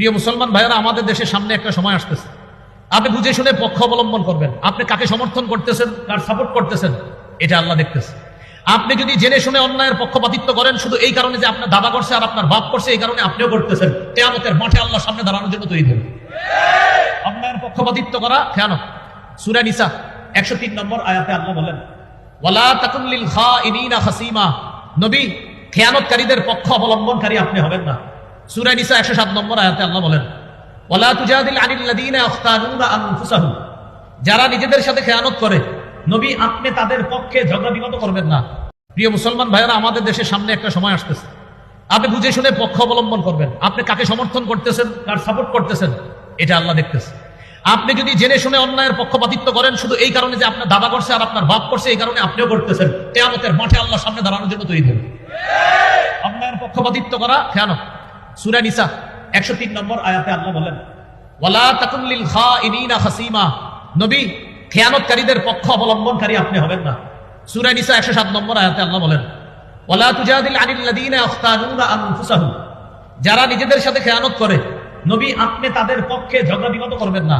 প্রিয় মুসলমান ভাইয়েরা, আমাদের দেশের সামনে একটা সময় আসতেছে, আপনি বুঝে শুনে পক্ষ অবলম্বন করবেন। আপনি কাকে সমর্থন করতেছেন, কার সাপোর্ট করতেছেন, এটা আল্লাহ দেখতেছে। আপনি যদি জেনে শুনে অন্যায়ের পক্ষপাতিত্ব করেন শুধু এই কারণে যে আপনার দাদা করছে আর আপনার বাপ করছে, এই কারণে আপনিও করতেছেন, কিয়ামতের মাঠে আল্লাহর সামনে দাঁড়ানোর জন্য তৈরি হন। অন্যায়ের পক্ষপাতিত্ব করা খেয়ানত। সূরা নিসা 103 নম্বর আয়াতে আল্লাহ বলেন, ওয়ালা তাকুন লিল খাইনিনা খাসিমা, নবী খেয়ানতকারীদের পক্ষ অবলম্বনকারী আপনি হবেন না। সূরা নিসা 107 নম্বর আয়াতে আল্লাহ বলেন, ওয়ালা তুজাদিল আনিল লাযিনা ইখতানুনা আনফুসাহুম, যারা নিজেদের সাথে খেয়ানত করে, নবী আপনি তাদের পক্ষে ঝগড়া বিবাদ করবেন না। প্রিয় মুসলমান ভাইয়েরা, আমাদের দেশের সামনে একটা সময় আসতেছে, আপনি বুঝে শুনে পক্ষ অবলম্বন করবেন। আপনি কাকে সমর্থন করতেছেন, কার সাপোর্ট করতেছেন, এটা আল্লাহ দেখতেছে। আপনি যদি জেনে শুনে অন্যায়ের পক্ষপাতিত্ব করেন শুধু এই কারণে যে আপনার দাদা করছে আর আপনার বাপ করছে, এই কারণে আপনিও করতেছেন, কিয়ামতের মাঠে আল্লাহর সামনে দাঁড়ানোর জন্য তৈরি হন। অন্যায়ের পক্ষপাতিত্ব করা খেয়ানত। সূরা নিসা 103 নম্বর আয়াতে আল্লাহ বলেন, ওয়ালা তাকুন লিল খাইনিনা খাসিমা, নবী খেয়ানতকারীদের পক্ষ অবলম্বনকারী আপনি হবেন না। সূরা নিসা 107 নম্বর আয়াতে আল্লাহ বলেন, ওয়ালা তুজাদিল আনিল লাযিনা ইখতানুনা আনফুসাহুম, যারা নিজেদের সাথে খেয়ানত করে, নবী আপনি তাদের পক্ষে ঝগড়া বিবাদ করবেন না।